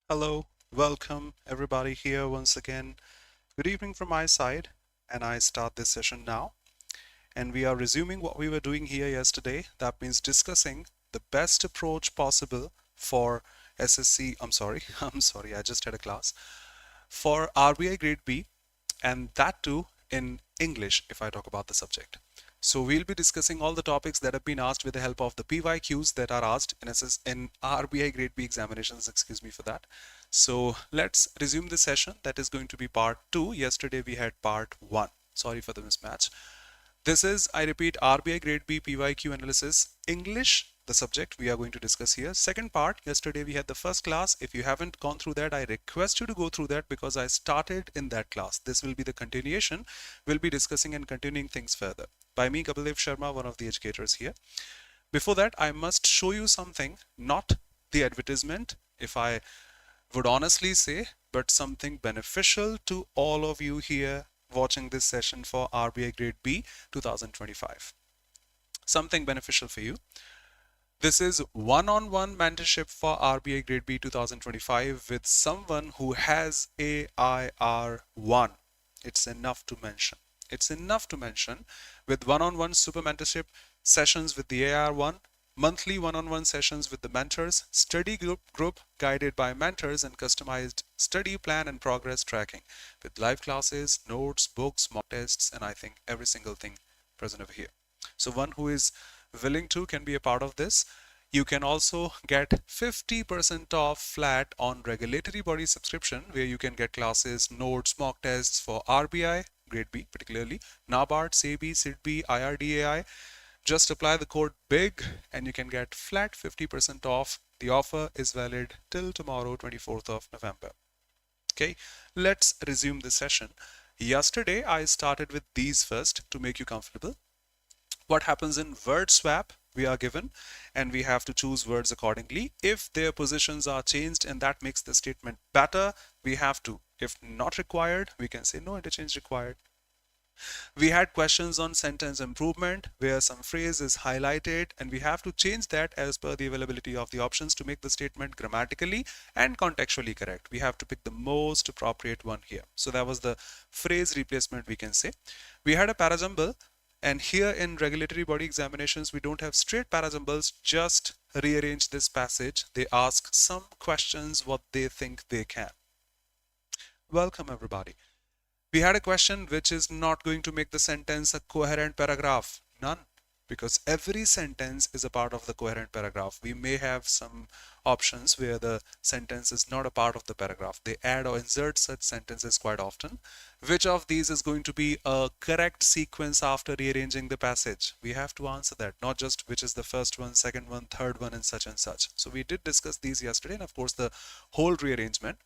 Hello, welcome everybody here once again. Good evening from my side, and I start this session now. And we are resuming what we were doing here yesterday. That means discussing the best approach possible for SSC. I just had a class for RBI Grade B, and that too in English if I talk about the subject. So we'll be discussing all the topics that have been asked with the help of the PYQs that are asked in RBI Grade B examinations, excuse me for that. So let's resume the session. That is going to be part 2. Yesterday we had part 1. Sorry for the mismatch. This is, I repeat, RBI Grade B PYQ analysis, English, the subject we are going to discuss here. Second part, yesterday we had the first class. If you haven't gone through that, I request you to go through that because I started in that class. This will be the continuation. We'll be discussing and continuing things further. By me, Kapil Sharma, one of the educators here. Before that, I must show you something, not the advertisement, if I would honestly say, but something beneficial to all of you here watching this session for RBI Grade B 2025. Something beneficial for you. This is one-on-one mentorship for RBI Grade B 2025 with someone who has AIR1. It's enough to mention. It's enough to mention with one-on-one super mentorship sessions with the AIR1, monthly one-on-one sessions with the mentors, study group guided by mentors, and customized study plan and progress tracking with live classes, notes, books, mock tests, and I think every single thing present over here. So one who is willing to can be a part of this. You can also get 50% off flat on regulatory body subscription where you can get classes, notes, mock tests for RBI, Grade B particularly, NABARD, SEBI, SIDBI, IRDAI. Just apply the code BIG and you can get flat 50% off. The offer is valid till tomorrow, 24th of November. Okay, let's resume the session. Yesterday, I started with these first to make you comfortable. What happens in word swap? We are given and we have to choose words accordingly. If their positions are changed and that makes the statement better, we have to. If not required, we can say no interchange required. We had questions on sentence improvement where some phrase is highlighted and we have to change that as per the availability of the options to make the statement grammatically and contextually correct. We have to pick the most appropriate one here. So that was the phrase replacement, we can say. We had a parajumble, and here in regulatory body examinations we don't have straight parajumbles, just rearrange this passage. They ask some questions what they think they can. Welcome everybody. We had a question which is not going to make the sentence a coherent paragraph. None. Because every sentence is a part of the coherent paragraph. We may have some options where the sentence is not a part of the paragraph. They add or insert such sentences quite often. Which of these is going to be a correct sequence after rearranging the passage? We have to answer that, not just which is the first one, second one, third one, and such and such. So we did discuss these yesterday, and of course the whole rearrangement.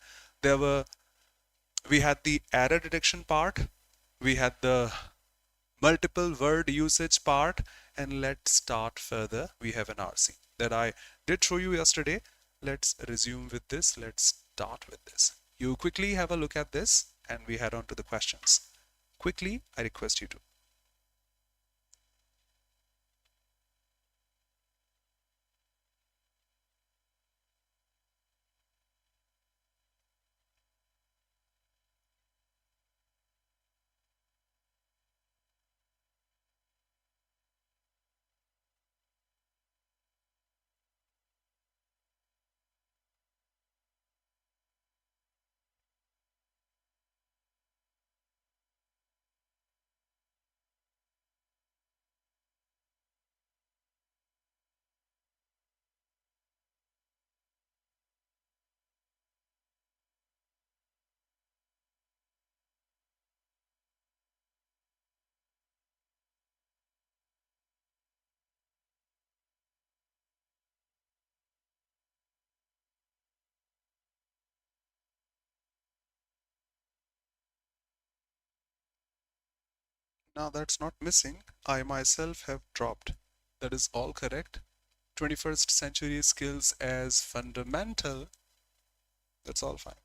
We had the error detection part, we had the multiple word usage part, and let's start further. We have an RC that I did show you yesterday. Let's resume with this. Let's start with this. You quickly have a look at this and we head on to the questions. Quickly, I request you to. Now that's not missing. I myself have dropped. That is all correct. 21st century skills as fundamental. That's all fine.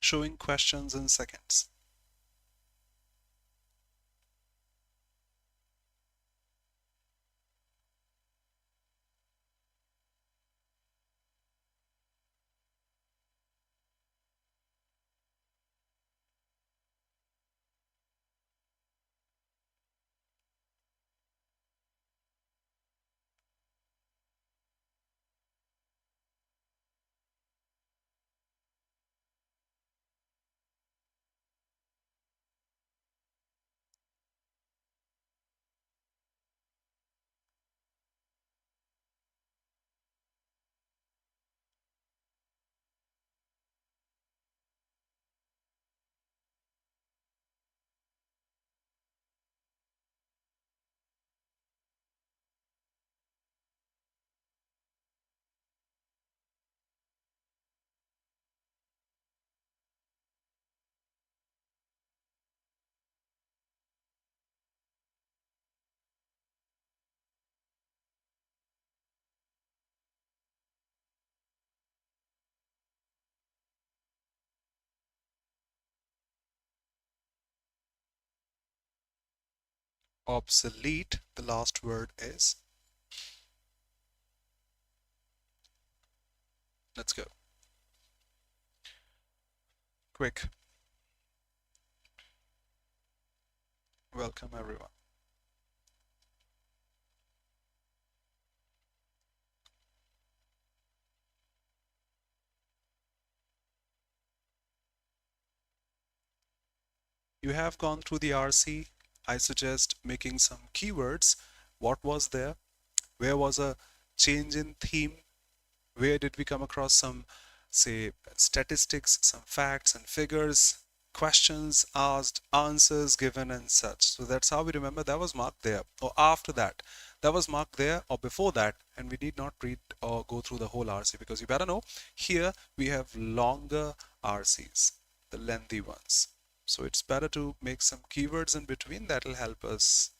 showing questions in seconds. Obsolete, the last word is. Let's go. Quick. Welcome everyone. You have gone through the RC. I suggest making some keywords. What was there? Where was a change in theme? Where did we come across some, say, statistics, some facts and figures, questions asked, answers given, and such? So that's how we remember that was marked there, or after that, that was marked there, or before that, and we need not read or go through the whole RC, because you better know here we have longer RCs, the lengthy ones. So it's better to make some keywords in between. That will help us.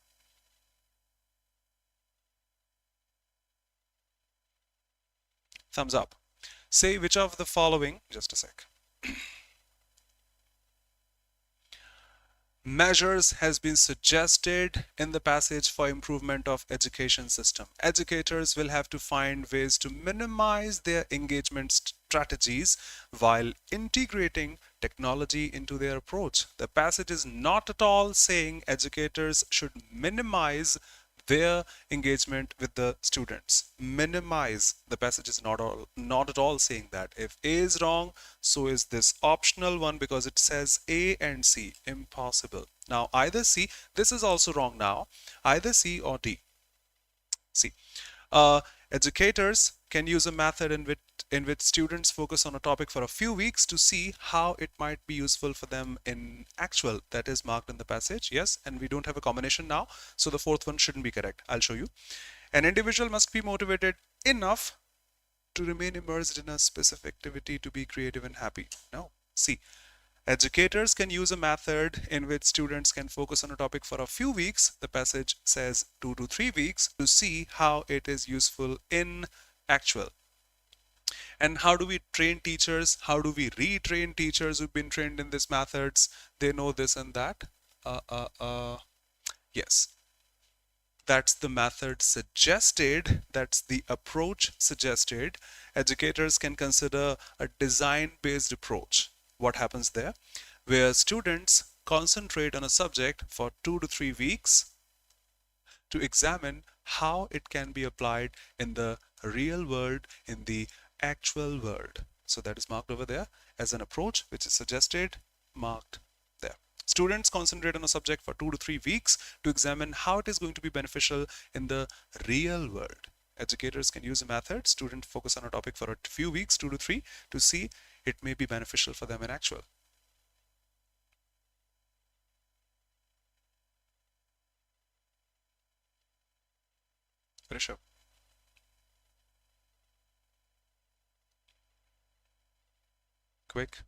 Thumbs up. Say which of the following, just a sec. Measures has been suggested in the passage for improvement of education system. Educators will have to find ways to minimize their engagement strategies while integrating technology into their approach. The passage is not at all saying educators should minimize their engagement with the students. Minimize. The passage is not at all saying that. If A is wrong, so is this optional one, because it says A and C. Impossible. Now either C, this is also wrong now, either C or D. C. Educators can use a method in which students focus on a topic for a few weeks to see how it might be useful for them in actual. That is marked in the passage. Yes, and we don't have a combination now, so the fourth one shouldn't be correct. I'll show you. An individual must be motivated enough to remain immersed in a specific activity to be creative and happy. No. C. Educators can use a method in which students can focus on a topic for a few weeks. The passage says 2 to 3 weeks, to see how it is useful in actual. And how do we train teachers? How do we retrain teachers who've been trained in these methods? They know this and that. Yes. That's the method suggested. That's the approach suggested. Educators can consider a design-based approach. What happens there? Where students concentrate on a subject for 2 to 3 weeks to examine how it can be applied in the real world, in the actual world. So that is marked over there as an approach which is suggested, marked there. Students concentrate on a subject for 2 to 3 weeks to examine how it is going to be beneficial in the real world. Educators can use a method. Students focus on a topic for a few weeks, 2 to 3, to see it may be beneficial for them in actual. Rishabh. Quick.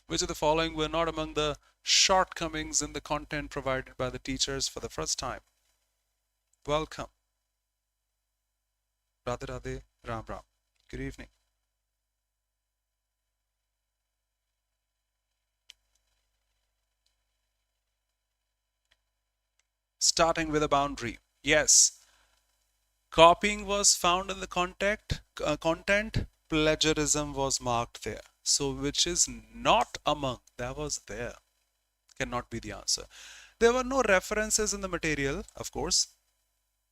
Which of the following were not among the shortcomings in the content provided by the teachers for the first time? Welcome. Radhe Radhe, Ram Ram. Good evening. starting with a boundary. Yes, copying was found in the content, plagiarism was marked there. So which is not among, that was there, cannot be the answer. There were no references in the material, of course.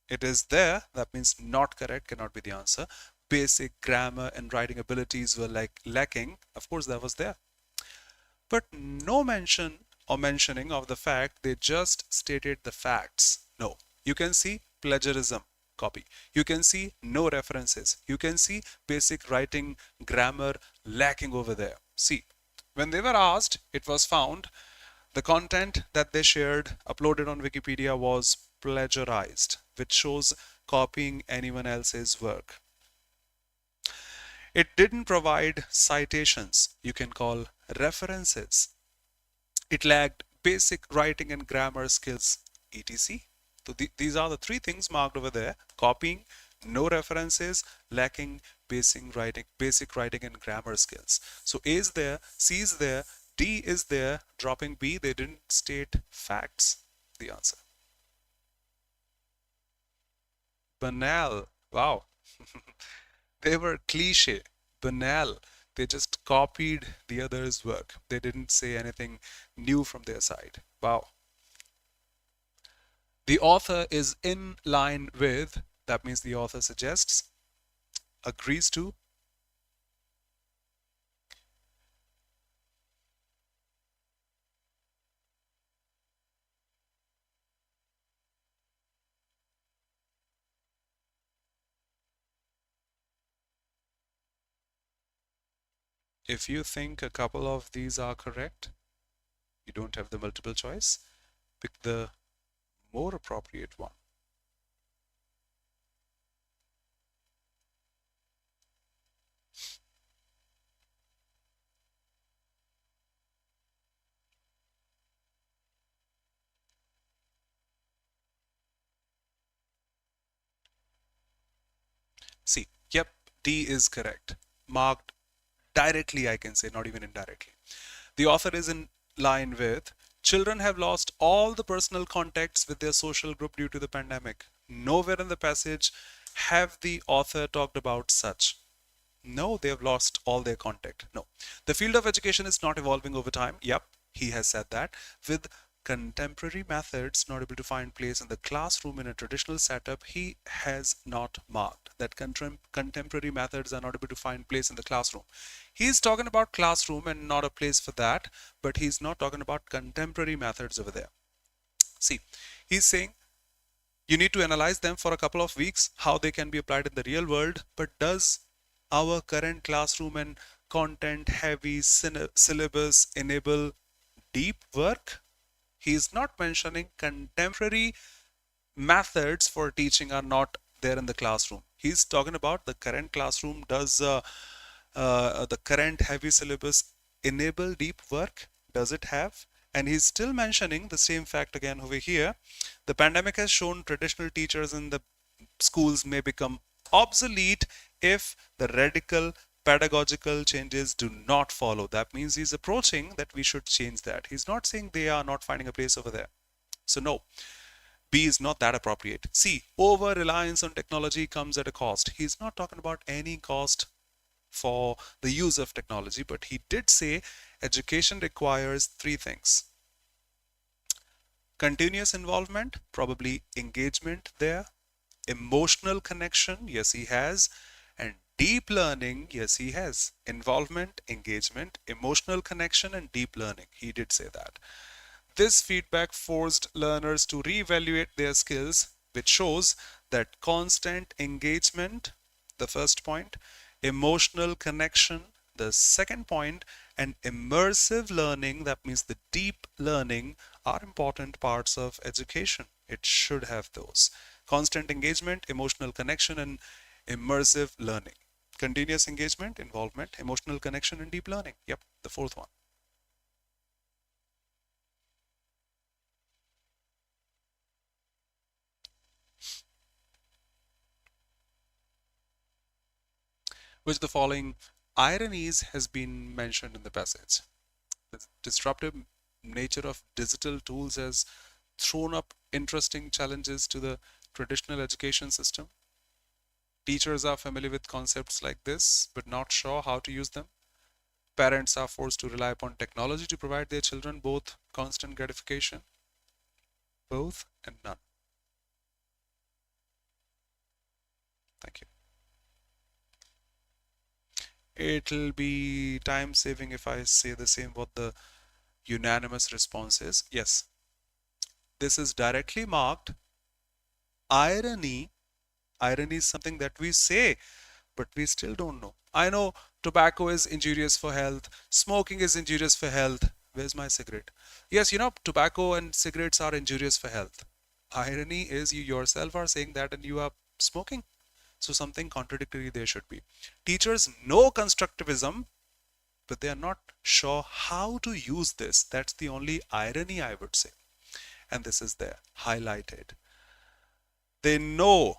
It is there, that means not correct, cannot be the answer. Basic grammar and writing abilities were like lacking, of course that was there. But no mention or mentioning of the fact, they just stated the facts. No, you can see plagiarism, copy. You can see no references. You can see basic writing grammar lacking over there. See, when they were asked, it was found the content that they shared, uploaded on Wikipedia was plagiarized, which shows copying anyone else's work. It didn't provide citations, you can call references. It lacked basic writing and grammar skills, etc. So these are the three things marked over there: copying, no references, lacking basic writing and grammar skills. So A is there, C is there, D is there, dropping B, they didn't state facts, the answer. Banal, wow. They were cliche, banal. They just copied the other's work. They didn't say anything new from their side. Wow. The author is in line with, that means the author suggests, agrees to. If you think a couple of these are correct, you don't have the multiple choice, pick the more appropriate one. See, yep, D is correct. Marked directly, I can say, not even indirectly. The author is in line with, children have lost all the personal contacts with their social group due to the pandemic. Nowhere in the passage have the author talked about such. No, they have lost all their contact. No. The field of education is not evolving over time. Yep, he has said that. With contemporary methods not able to find place in the classroom in a traditional setup, he has not marked that contemporary methods are not able to find place in the classroom. He's talking about classroom and not a place for that, but he's not talking about contemporary methods over there. See, he's saying you need to analyze them for a couple of weeks, how they can be applied in the real world, but does our current classroom and content heavy syllabus enable deep work? He is not mentioning contemporary methods for teaching are not there in the classroom. He's talking about the current classroom. Does the current heavy syllabus enable deep work? Does it have? And he's still mentioning the same fact again over here. The pandemic has shown traditional teachers in the schools may become obsolete if the radical pedagogical changes do not follow. That means he's approaching that we should change that. He's not saying they are not finding a place over there. So no, B is not that appropriate. C, over reliance on technology comes at a cost. He's not talking about any cost for the use of technology, but he did say education requires three things: continuous involvement, probably engagement there; emotional connection, yes he has; and deep learning, yes he has. Involvement, engagement, emotional connection, and deep learning, he did say that. This feedback forced learners to reevaluate their skills, which shows that constant engagement, the first point; emotional connection, the second point; and immersive learning, that means the deep learning, are important parts of education. It should have those: constant engagement, emotional connection, and immersive learning. Continuous engagement, involvement, emotional connection, and deep learning. Yep, the fourth one. Which of the following ironies has been mentioned in the passage? The disruptive nature of digital tools has thrown up interesting challenges to the traditional education system. Teachers are familiar with concepts like this, but not sure how to use them. Parents are forced to rely upon technology to provide their children both constant gratification, both and none. Thank you. It'll be time saving if I say the same what the unanimous response is. Yes, this is directly marked irony. Irony is something that we say, but we still don't know. I know tobacco is injurious for health, smoking is injurious for health. Where's my cigarette? Yes, tobacco and cigarettes are injurious for health. Irony is you yourself are saying that and you are smoking. So something contradictory there should be. Teachers know constructivism, but they are not sure how to use this. That's the only irony I would say. And this is there, highlighted. They know,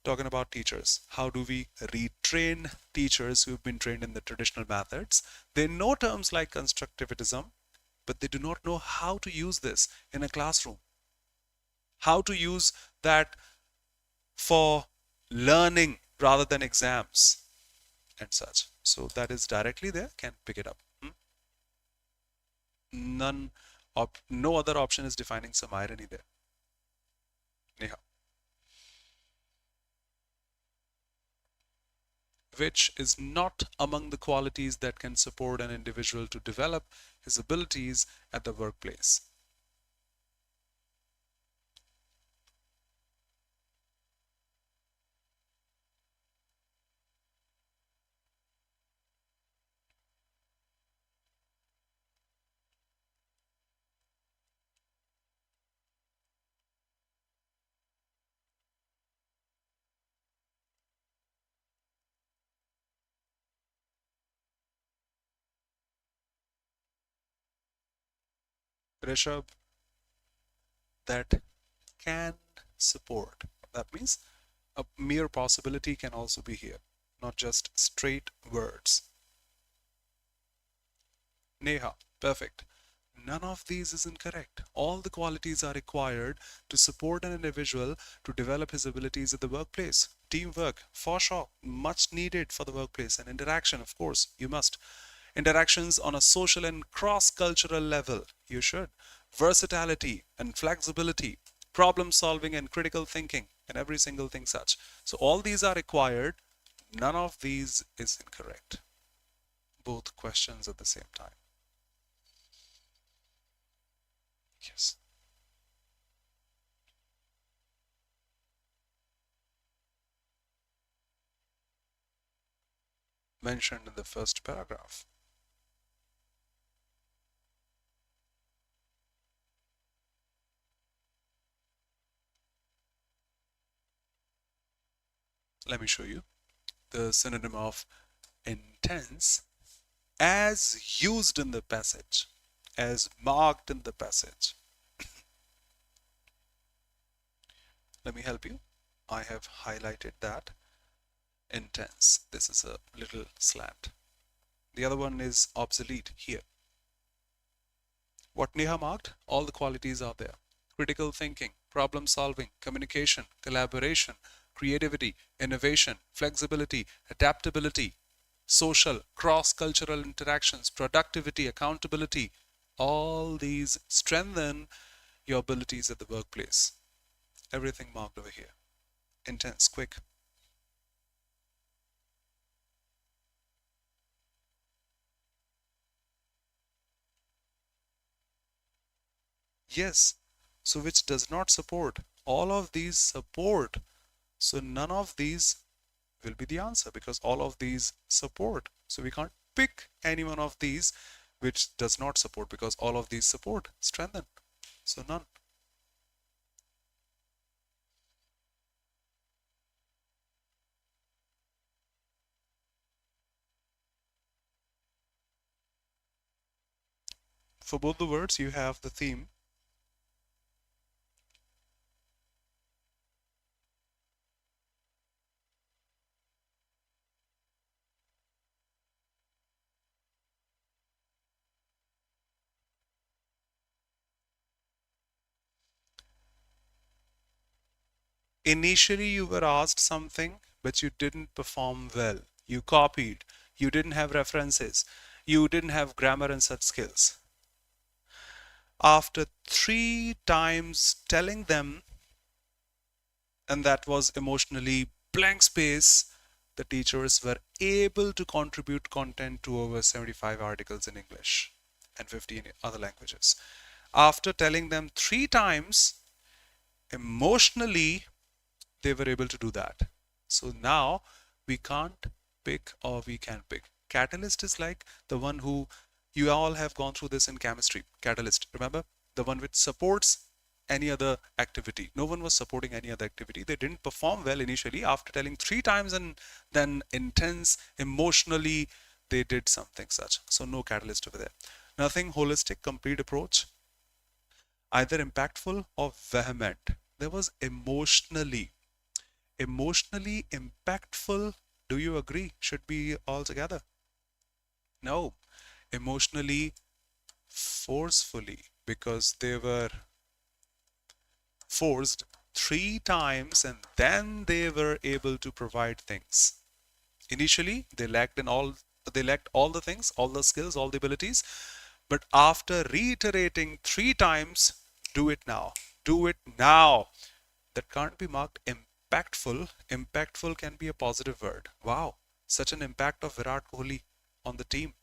talking about teachers, how do we retrain teachers who've been trained in the traditional methods? They know terms like constructivism, but they do not know how to use this in a classroom. How to use that for learning rather than exams and such. So that is directly there, can pick it up. No other option is defining some irony there. Neha. Which is not among the qualities that can support an individual to develop his abilities at the workplace. Rishabh, that can support. That means a mere possibility can also be here, not just straight words. Neha, perfect. None of these is incorrect. All the qualities are required to support an individual to develop his abilities at the workplace. Teamwork, for sure, much needed for the workplace, and interaction, of course, you must. Interactions on a social and cross-cultural level, you should. Versatility and flexibility, problem solving and critical thinking, and every single thing such. So all these are required. None of these is incorrect. Both questions at the same time. Yes. Mentioned in the first paragraph. Let me show you the synonym of intense as used in the passage, as marked in the passage. Let me help you. I have highlighted that. Intense. This is a little slant. The other one is obsolete here. What Neha marked, all the qualities are there. Critical thinking, problem solving, communication, collaboration, creativity, innovation, flexibility, adaptability, social, cross-cultural interactions, productivity, accountability. All these strengthen your abilities at the workplace. Everything marked over here. Intense, quick. Yes, so which does not support. All of these support. So none of these will be the answer because all of these support. So we can't pick any one of these which does not support because all of these support, strengthen. So none. For both the words, you have the theme. Initially, you were asked something, but you didn't perform well. You copied. You didn't have references. You didn't have grammar and such skills. After 3 times telling them, and that was emotionally blank space, the teachers were able to contribute content to over 75 articles in English and 15 other languages. After telling them 3 times, emotionally, they were able to do that. So now we can't pick, or we can pick. Catalyst is like the one who, you all have gone through this in chemistry. Catalyst, remember? The one which supports any other activity. No one was supporting any other activity. They didn't perform well initially. After telling 3 times and then intense emotionally, they did something such. So no catalyst over there. Nothing holistic, complete approach, either impactful or vehement. There was emotionally impactful. Do you agree? Should be all together. No, emotionally forcefully, because they were forced 3 times and then they were able to provide things. Initially they lacked all the things, all the skills, all the abilities, but after reiterating 3 times, do it now, do it now, that can't be marked impactful. Impactful can be a positive word. Wow, such an impact of Virat Kohli on the team.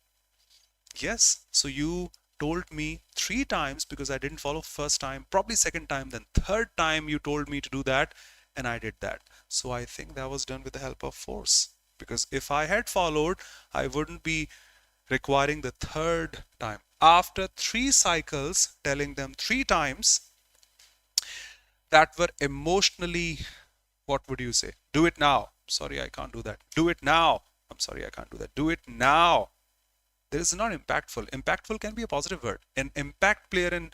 Yes, so you told me 3 times because I didn't follow first time, probably second time, then third time you told me to do that and I did that. So I think that was done with the help of force, because if I had followed, I wouldn't be requiring the third time. After 3 cycles, telling them 3 times that were emotionally, what would you say? Do it now. Sorry, I can't do that. Do it now. I'm sorry, I can't do that. Do it now. This is not impactful. Impactful can be a positive word. An impact player in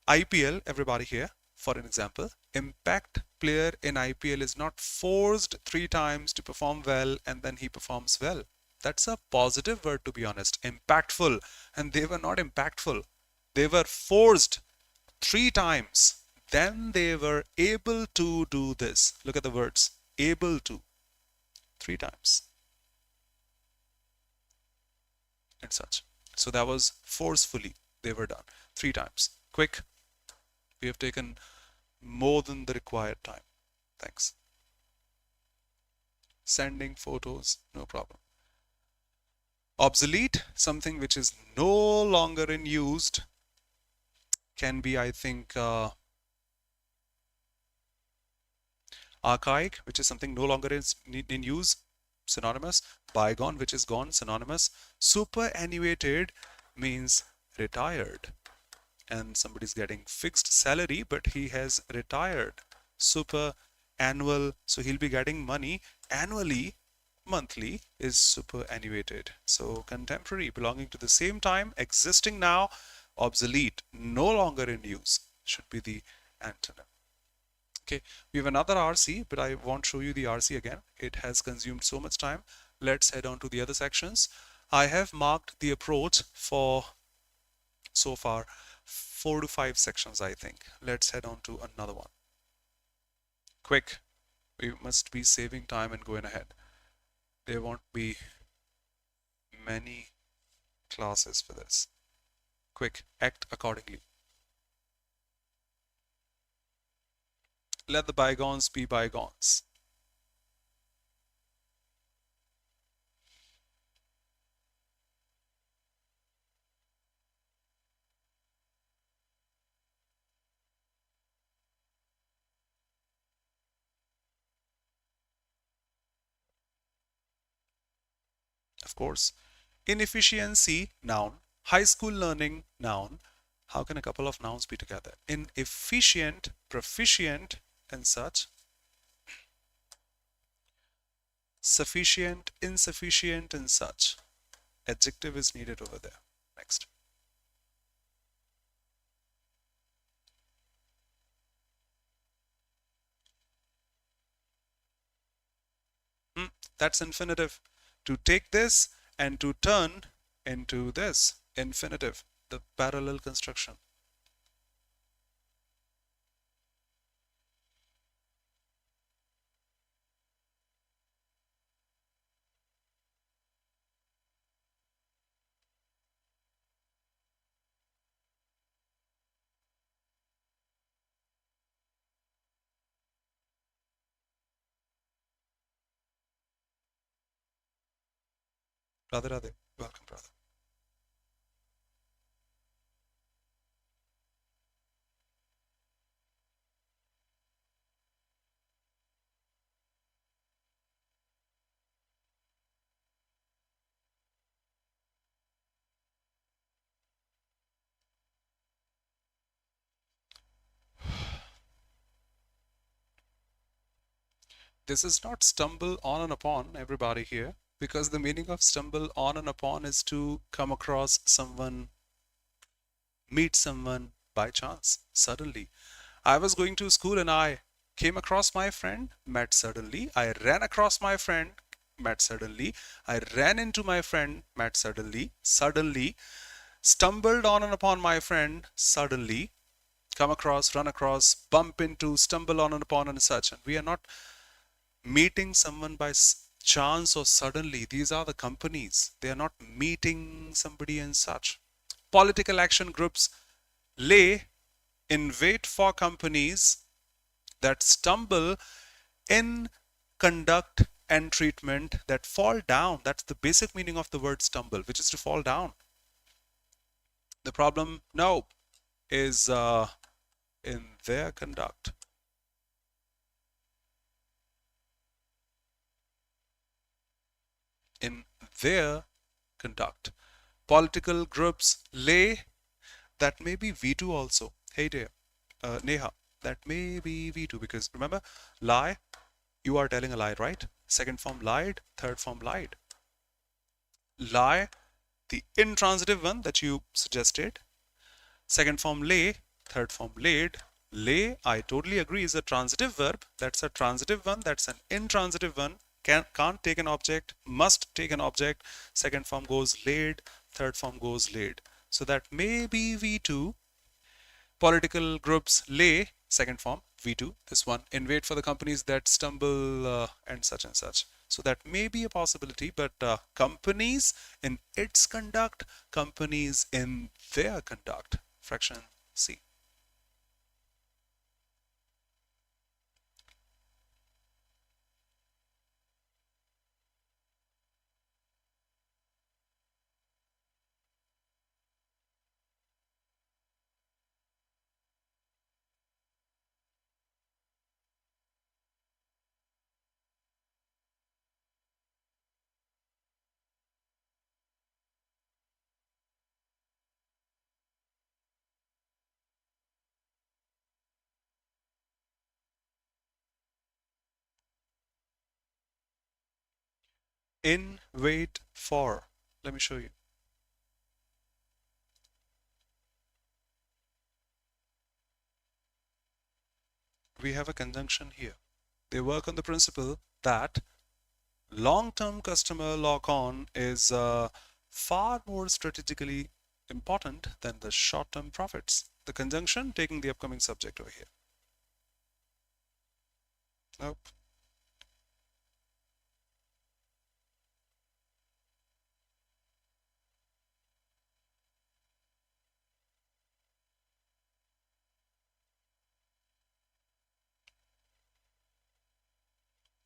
IPL, everybody here, for an example, impact player in IPL is not forced 3 times to perform well and then he performs well. That's a positive word, to be honest. Impactful. And they were not impactful. They were forced 3 times. Then they were able to do this. Look at the words. Able to. 3 times. And such. So that was forcefully. They were done 3 times. Quick. We have taken more than the required time. Thanks. Sending photos, no problem. Obsolete, something which is no longer in use, can be, I think, archaic, which is something no longer is in use, synonymous. Bygone, which is gone, synonymous. Superannuated means retired, and somebody's getting fixed salary but he has retired. Super annual, so he'll be getting money annually. Monthly is superannuated. So contemporary, belonging to the same time, existing now. Obsolete, no longer in use, should be the antonym. Okay, we have another RC, but I won't show you the RC again. It has consumed so much time. Let's head on to the other sections. I have marked the approach for so far 4 to 5 sections, I think. Let's head on to another one. Quick, we must be saving time and going ahead. There won't be many classes for this. Quick, act accordingly. Let the bygones be bygones. Of course, inefficiency, noun. High school learning, noun. How can a couple of nouns be together? Inefficient, proficient, and such. Sufficient, insufficient, and such. Adjective is needed over there. Next. That's infinitive. To take this and to turn into this. Infinitive, the parallel construction. Radhe Radhe. Welcome, brother. This is not stumble on and upon, everybody here, because the meaning of stumble on and upon is to come across someone, meet someone by chance, suddenly. I was going to school and I came across my friend, met suddenly. I ran across my friend, met suddenly. I ran into my friend, met suddenly. Suddenly, stumbled on and upon my friend, suddenly. Come across, run across, bump into, stumble on and upon, and such. And we are not meeting someone by chance or suddenly. These are the companies. They are not meeting somebody and such. Political action groups lay in wait for companies that stumble in conduct and treatment, that fall down. That's the basic meaning of the word stumble, which is to fall down. The problem now is in their conduct. In their conduct. Political groups lay, that may be V2 also. Hey there, Neha, that may be V2, because remember, lie, you are telling a lie, right? Second form lied, third form lied. Lie, the intransitive one that you suggested. Second form lay, third form laid. Lay, I totally agree, is a transitive verb. That's a transitive one. That's an intransitive one. Can't take an object, must take an object. Second form goes laid, third form goes laid. So that may be V2. Political groups lay, second form, V2, this one, in wait for the companies that stumble and such and such. So that may be a possibility, but companies in its conduct, companies in their conduct. Fraction C. In wait for. Let me show you. We have a conjunction here. They work on the principle that long-term customer lock-on is far more strategically important than the short-term profits. The conjunction taking the upcoming subject over here. Nope.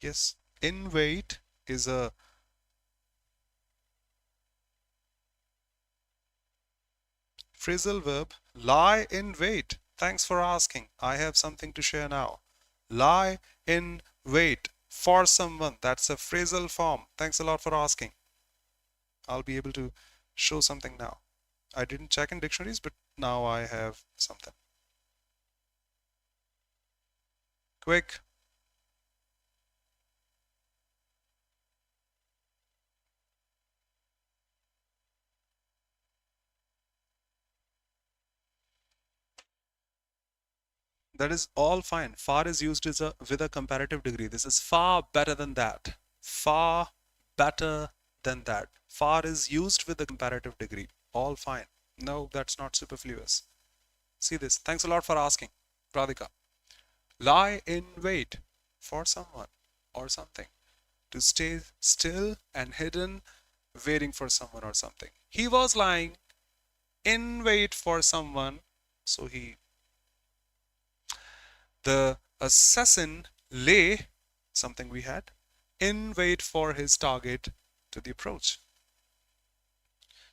Yes, in wait is a phrasal verb. Lie in wait. Thanks for asking. I have something to share now. Lie in wait for someone. That's a phrasal form. Thanks a lot for asking. I'll be able to show something now. I didn't check in dictionaries, but now I have something. Quick. That is all fine. Far is used as with a comparative degree. This is far better than that. Far better than that. Far is used with a comparative degree. All fine. No, that's not superfluous. See this. Thanks a lot for asking, Radhika. Lie in wait for someone or something. To stay still and hidden, waiting for someone or something. He was lying in wait for someone, so the assassin lay, something we had, in wait for his target to the approach.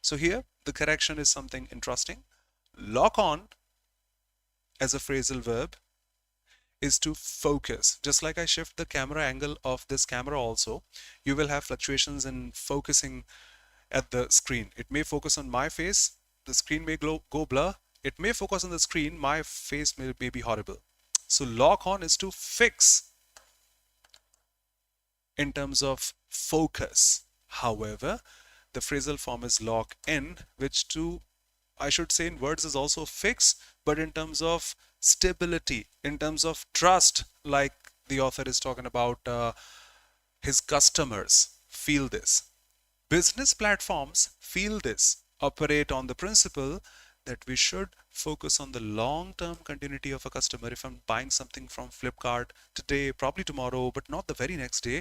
So here the correction is something interesting. Lock on as a phrasal verb is to focus. Just like I shift the camera angle of this camera also, you will have fluctuations in focusing at the screen. It may focus on my face, the screen may go blur. It may focus on the screen, my face may be horrible. So lock on is to fix in terms of focus. However, the phrasal form is lock in, which to, I should say in words is also fix, but in terms of stability, in terms of trust, like the author is talking about his customers feel this. Business platforms feel this, operate on the principle that we should focus on the long-term continuity of a customer. If I'm buying something from Flipkart today, probably tomorrow, but not the very next day,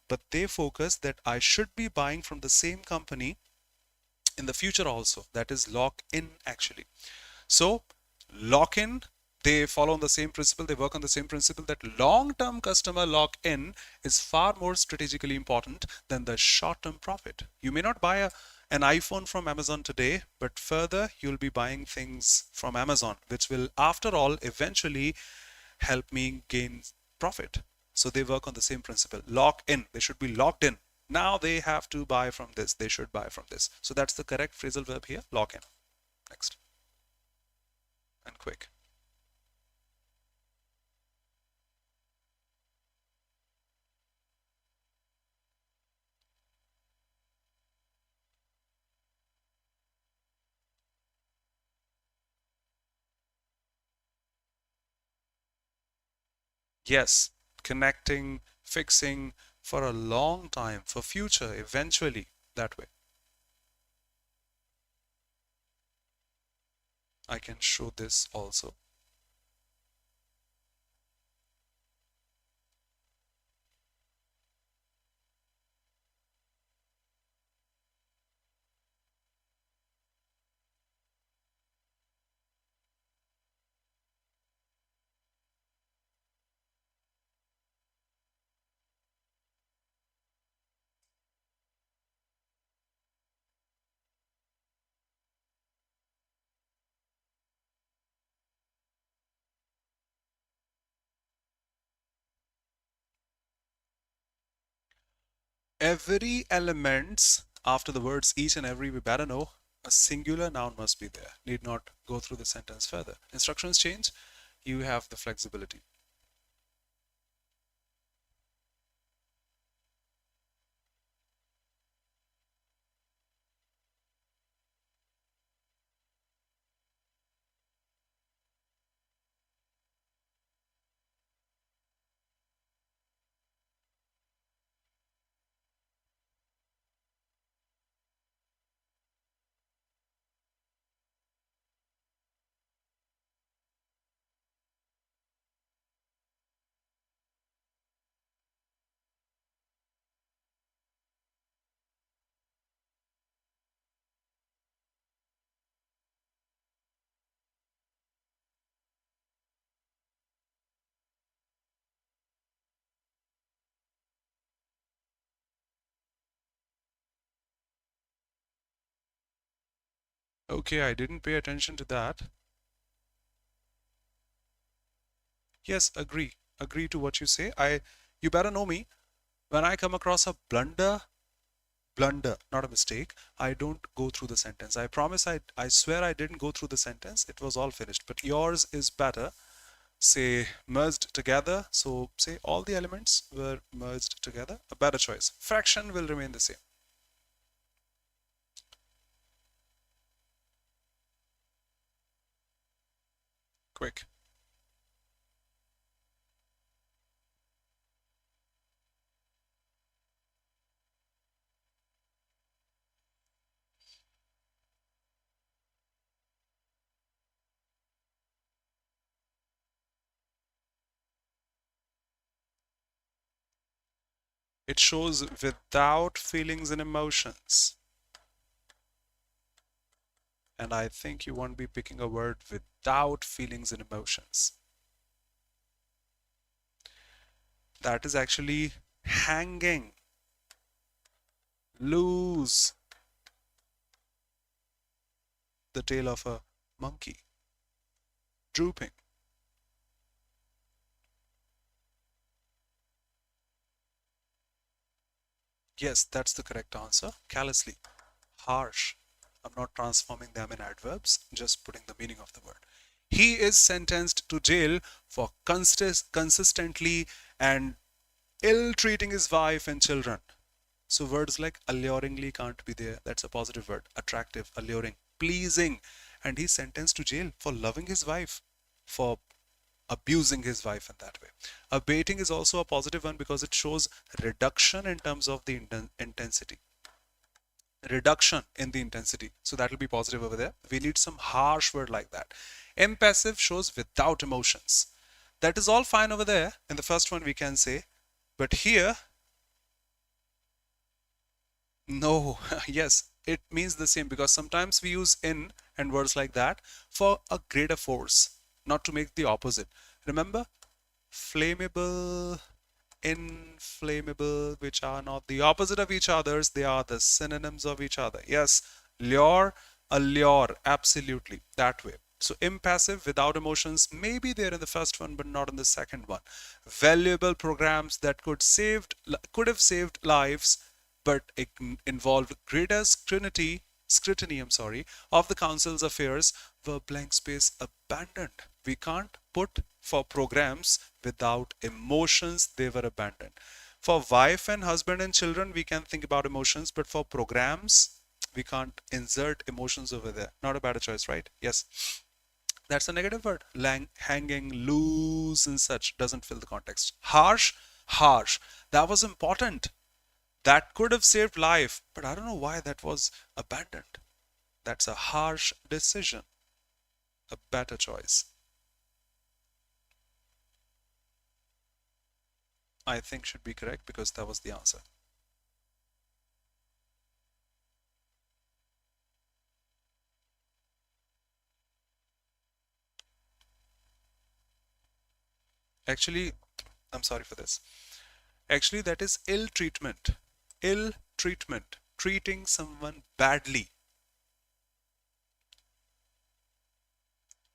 but they focus that I should be buying from the same company in the future also. That is lock in actually. So lock in, they follow on the same principle, they work on the same principle that long-term customer lock in is far more strategically important than the short-term profit. You may not buy an iPhone from Amazon today, but further you'll be buying things from Amazon, which will after all eventually help me gain profit. So they work on the same principle. Lock in, they should be locked in. Now they have to buy from this, they should buy from this. So that's the correct phrasal verb here, lock in. Next. And quick. Yes, connecting, fixing for a long time, for future, eventually, that way. I can show this also. Every elements after the words each and every, we better know a singular noun must be there. Need not go through the sentence further. Instructions change, you have the flexibility. Okay, I didn't pay attention to that. Yes, agree to what you say. You better know me. When I come across a blunder, not a mistake, I don't go through the sentence. I promise, I swear I didn't go through the sentence. It was all finished. But yours is better. Say merged together. So say all the elements were merged together. A better choice. Fraction will remain the same. Quick. It shows without feelings and emotions. And I think you won't be picking a word without feelings and emotions. That is actually hanging, loose, the tail of a monkey. Drooping. Yes, that's the correct answer. Callously. Harsh. I'm not transforming them in adverbs, just putting the meaning of the word. He is sentenced to jail for consistently and ill-treating his wife and children. So words like alluringly can't be there. That's a positive word. Attractive, alluring, pleasing. And he's sentenced to jail for loving his wife, for abusing his wife in that way. Abating is also a positive one because it shows reduction in terms of the intensity. Reduction in the intensity. So that will be positive over there. We need some harsh word like that. Impassive shows without emotions. That is all fine over there. In the first one we can say. But here, no, yes, it means the same because sometimes we use in and words like that for a greater force, not to make the opposite. Remember, flammable, inflammable, which are not the opposite of each other's, they are the synonyms of each other. Yes, lure, allure, absolutely, that way. So impassive, without emotions, may be there in the first one, but not in the second one. Valuable programs that could have saved lives, but it involved greater scrutiny, of the council's affairs, were blank space abandoned. We can't put for programs without emotions, they were abandoned. For wife and husband and children, we can think about emotions, but for programs, we can't insert emotions over there. Not a bad choice, right? Yes. That's a negative word. Hanging, loose, and such doesn't fill the context. Harsh, harsh. That was important. That could have saved life, but I don't know why that was abandoned. That's a harsh decision. A better choice. I think should be correct because that was the answer. Actually, I'm sorry for this. Actually, that is ill treatment. Ill treatment. Treating someone badly.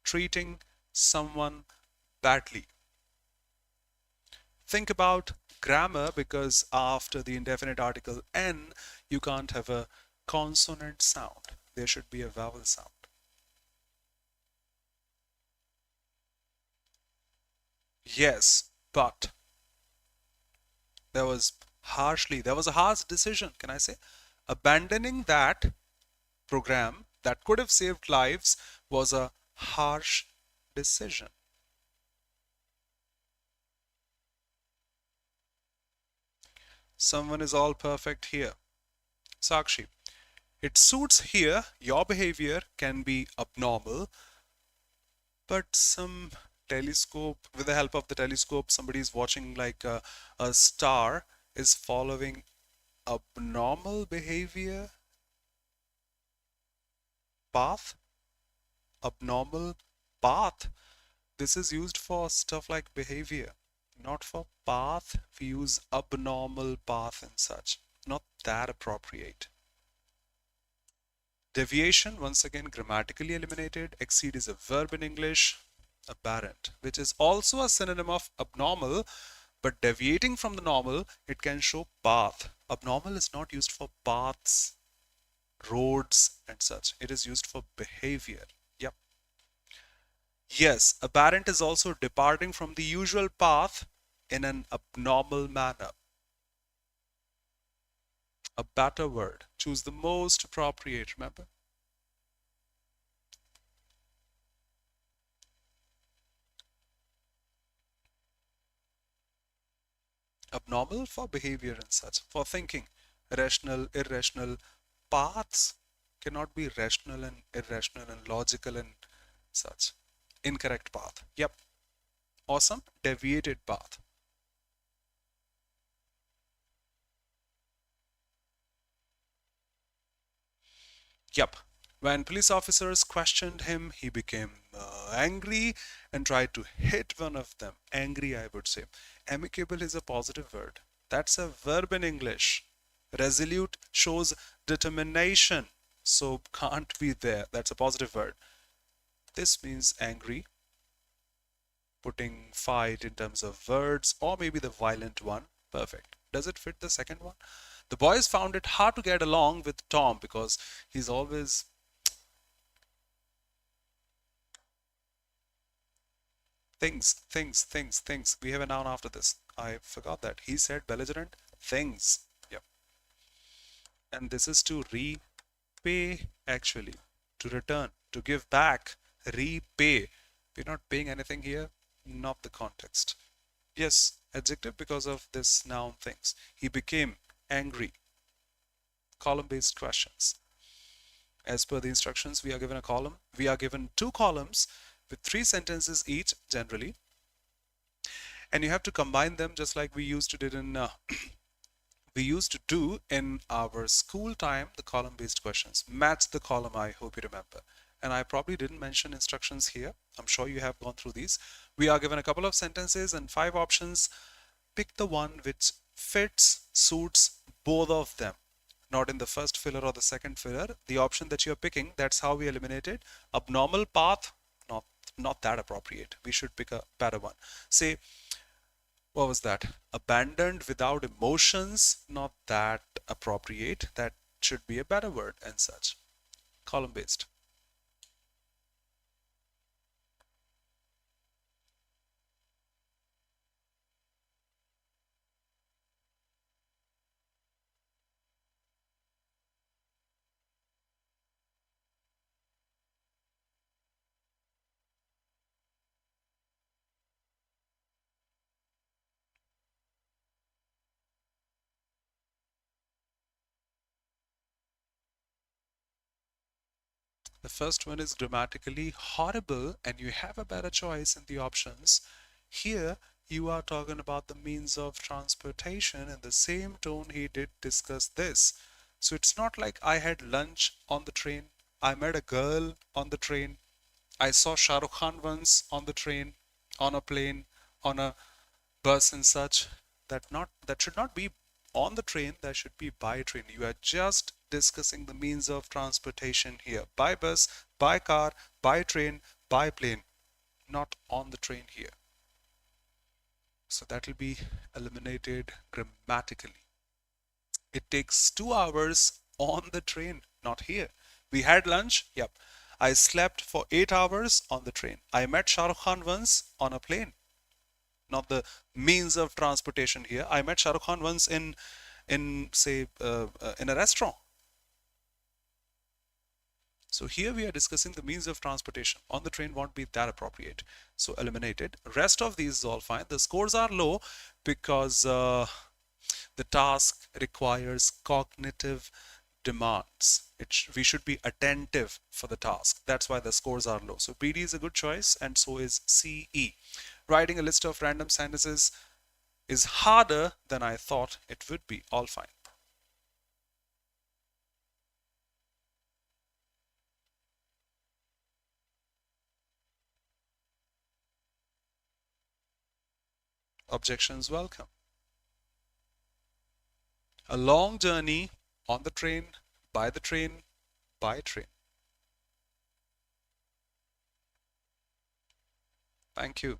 Treating someone badly. Think about grammar because after the indefinite article N, you can't have a consonant sound. There should be a vowel sound. Yes, but there was a harsh decision, can I say? Abandoning that program that could have saved lives was a harsh decision. Someone is all perfect here. Sakshi, it suits here, your behavior can be abnormal, but some telescope, with the help of the telescope, somebody is watching like a star is following abnormal behavior path. Abnormal path. This is used for stuff like behavior, not for path. We use abnormal path and such. Not that appropriate. Deviation, once again, grammatically eliminated. Exceed is a verb in English. Aberrant, which is also a synonym of abnormal, but deviating from the normal, it can show path. Abnormal is not used for paths, roads, and such. It is used for behavior. Yep. Yes, aberrant is also departing from the usual path in an abnormal manner. A better word. Choose the most appropriate, remember? Abnormal for behavior and such. For thinking. Rational, irrational. Paths cannot be rational and irrational and logical and such. Incorrect path. Yep. Awesome. Deviated path. Yep. When police officers questioned him, he became angry and tried to hit one of them. Angry, I would say. Amicable is a positive word. That's a verb in English. Resolute shows determination. so can't be there. That's a positive word. This means angry, putting fight in terms of words, or maybe the violent one. Perfect. Does it fit the second one? The boys found it hard to get along with Tom because he's always things. We have a noun after this. I forgot that. He said belligerent things. Yep. And this is to repay, actually. To return, to give back, repay. We're not paying anything here, not the context. Yes, adjective because of this noun things. He became angry. Column-based questions. As per the instructions, we are given a column. We are given two columns with 3 sentences each generally. And you have to combine them just like we used to do in our school time, the column-based questions. Match the column, I hope you remember. And I probably didn't mention instructions here. I'm sure you have gone through these. We are given a couple of sentences and 5 options. Pick the one which fits, suits both of them. Not in the first filler or the second filler. The option that you're picking, that's how we eliminate it. Abnormal path, not that appropriate. We should pick a better one. Say, what was that? Abandoned without emotions, not that appropriate. That should be a better word and such. Column based. The first one is grammatically horrible and you have a better choice in the options. Here you are talking about the means of transportation. In the same tone he did discuss this. So it's not like I had lunch on the train. I met a girl on the train. I saw Shah Rukh Khan once on the train, on a plane, on a bus and such. That should not be on the train, that should be by train. You are just discussing the means of transportation here. By bus, by car, by train, by plane, not on the train here. So that will be eliminated grammatically. It takes 2 hours on the train, not here. We had lunch, yep. I slept for 8 hours on the train. I met Shah Rukh Khan once on a plane. Not the means of transportation here. I met Shah Rukh Khan once in a restaurant. So here we are discussing the means of transportation. On the train won't be that appropriate. So eliminated. Rest of these is all fine. The scores are low because the task requires cognitive demands. We should be attentive for the task. That's why the scores are low. So BD is a good choice and so is CE. Writing a list of random sentences is harder than I thought it would be. All fine. Objections welcome. A long journey on the train, by the train, by train. Thank you.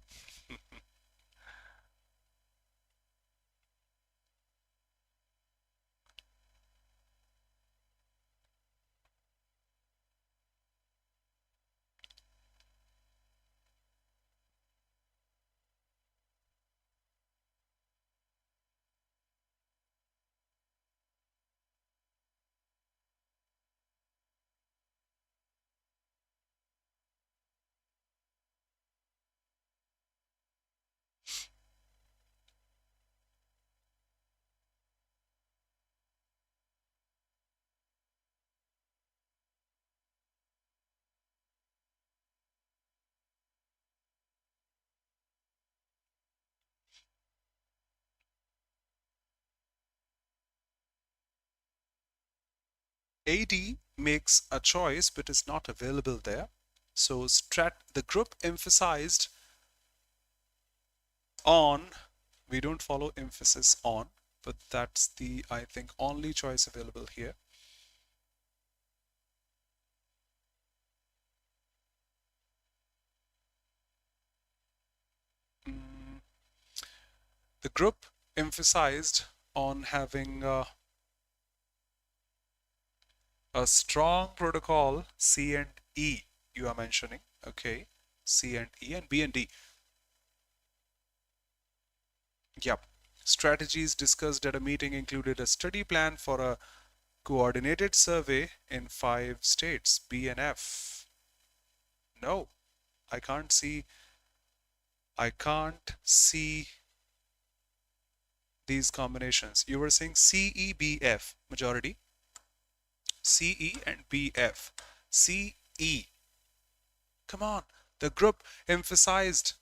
AD makes a choice but is not available there. So the group emphasized on, we don't follow emphasis on, but that's the, I think, only choice available here. The group emphasized on having a strong protocol, C and E you are mentioning. Okay, C and E and B and D. Yep. Strategies discussed at a meeting included a study plan for a coordinated survey in 5 states, B and F. No, I can't see. I can't see these combinations. You were saying C, E, B, F, majority. C, E and B, F. C, E. Come on. The group emphasized.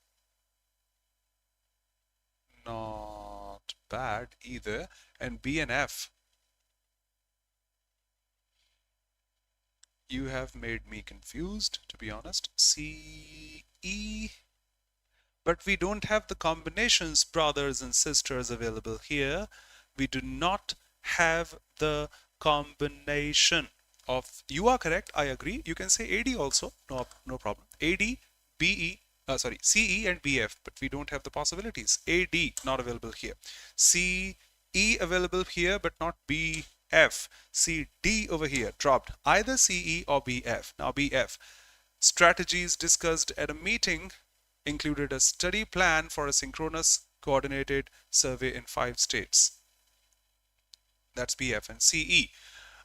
Not bad either. And B and F. You have made me confused, to be honest. C, E. But we don't have the combinations, brothers and sisters, available here. We do not have the combination of, you are correct, I agree. You can say AD also, no problem. AD, BE, sorry, CE and BF, but we don't have the possibilities. AD not available here. CE available here, but not BF. CD over here, dropped. Either CE or BF. Now BF. Strategies discussed at a meeting included a study plan for a synchronous coordinated survey in 5 states. That's BF. And CE.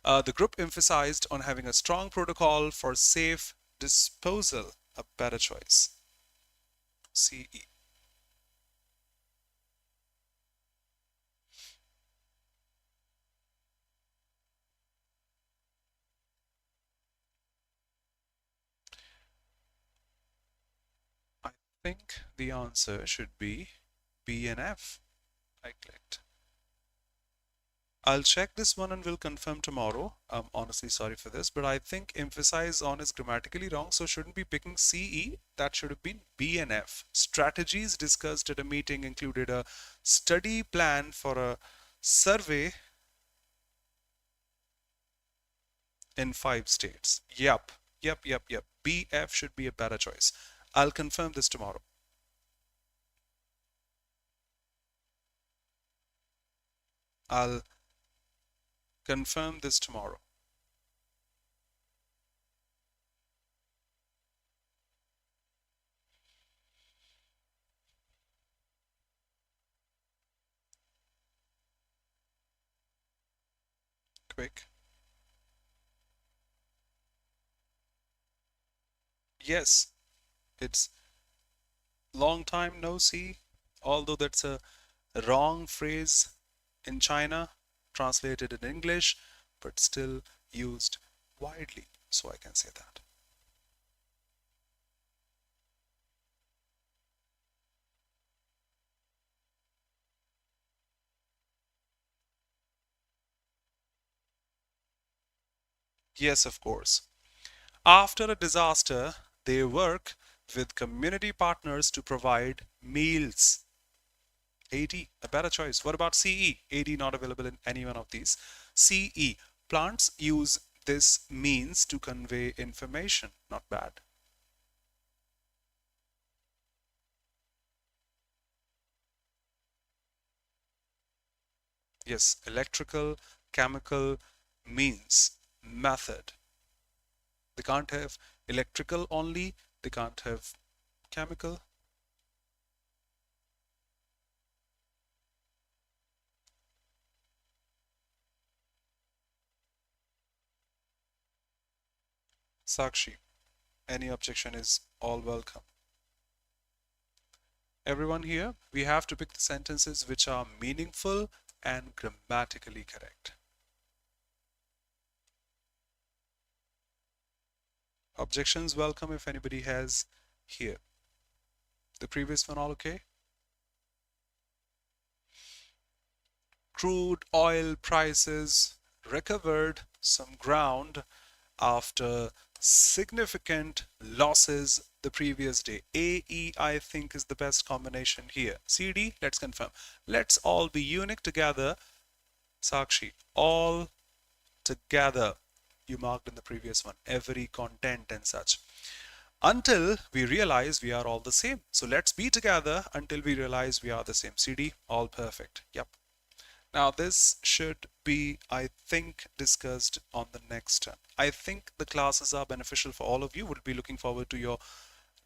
The group emphasized on having a strong protocol for safe disposal, a better choice. CE. I think the answer should be B and F. I clicked. I'll check this one and we'll confirm tomorrow. I'm honestly sorry for this, but I think emphasize on is grammatically wrong, so shouldn't be picking CE. That should have been B and F. Strategies discussed at a meeting included a study plan for a survey in 5 states. Yep. BF should be a better choice. I'll confirm this tomorrow. I'll confirm this tomorrow. Quick. Yes, it's long time no see, although that's a wrong phrase in China, translated in English, but still used widely, so I can say that. Yes, of course. After a disaster, they work with community partners to provide meals. AD, a better choice. What about CE? AD not available in any one of these. CE, plants use this means to convey information. Not bad. Yes, electrical, chemical, means, method. They can't have electrical only, they can't have chemical. Sakshi, any objection is all welcome. Everyone here, we have to pick the sentences which are meaningful and grammatically correct. Objections welcome if anybody has here. The previous one all okay? Crude oil prices recovered some ground after significant losses the previous day. AE, I think, is the best combination here. CD, let's confirm. Let's all be unique together. Sakshi, all together. You marked in the previous one, every content and such. until we realize we are all the same. So let's be together until we realize we are the same. CD, all perfect. Yep. Now this should be, I think, discussed on the next turn. I think the classes are beneficial for all of you. Would be looking forward to your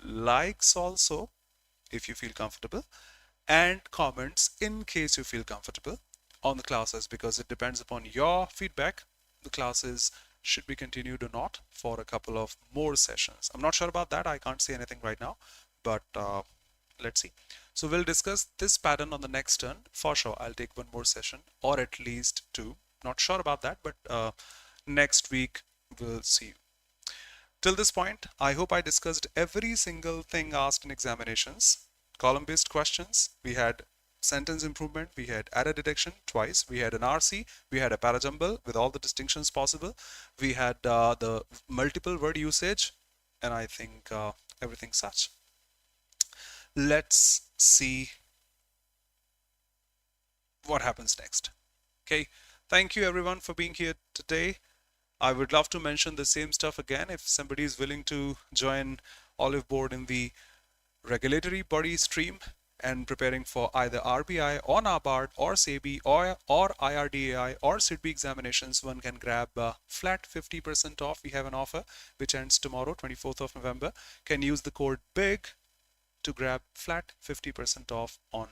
likes also, if you feel comfortable, and comments in case you feel comfortable on the classes, because it depends upon your feedback. The classes should be continued or not for a couple of more sessions. I'm not sure about that. I can't say anything right now, but let's see. So we'll discuss this pattern on the next turn. For sure, I'll take one more session or at least two. Not sure about that, but next week we'll see you. Till this point, I hope I discussed every single thing asked in examinations. Column-based questions, we had sentence improvement, we had error detection twice, we had an RC, we had a parajumble with all the distinctions possible, we had the multiple word usage, and I think everything such. Let's see what happens next. Okay, thank you everyone for being here today. I would love to mention the same stuff again if somebody is willing to join Oliveboard in the regulatory body stream and preparing for either RBI or NABARD or SEBI or IRDAI or SIDBI examinations. One can grab flat 50% off. We have an offer which ends tomorrow, 24th of November. Can use the code BIG to grab flat 50% off on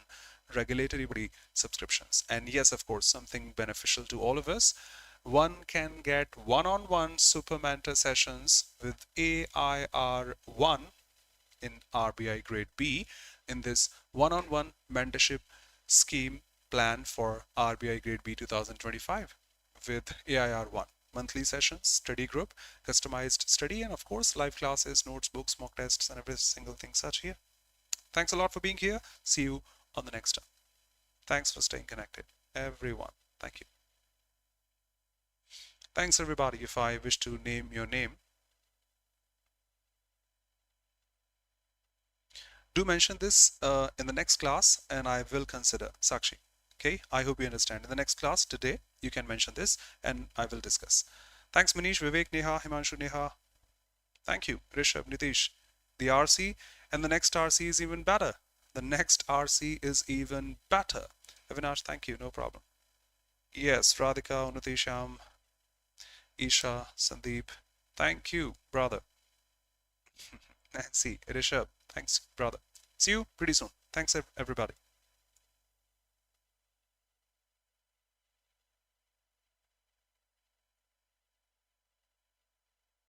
regulatory body subscriptions. And yes, of course, something beneficial to all of us. One can get one-on-one super mentor sessions with AIR1 in RBI grade B in this one-on-one mentorship scheme plan for RBI grade B 2025 with AIR1. Monthly sessions, study group, customized study, and of course live classes, notes, books, mock tests, and every single thing such here. Thanks a lot for being here. See you on the next time. Thanks for staying connected, everyone. Thank you. Thanks everybody. If I wish to name your name, do mention this in the next class and I will consider. Sakshi. Okay, I hope you understand. In the next class today, you can mention this and I will discuss. Thanks Manish, Vivek, Neha, Himanshu, Neha. Thank you, Rishabh, Nitish. The RC and the next RC is even better. The next RC is even better. Avinash, thank you, no problem. Yes, Radhika, Unatisham, Isha, Sandeep, thank you, brother. Nancy, Rishabh, thanks, brother. See you pretty soon. Thanks, everybody.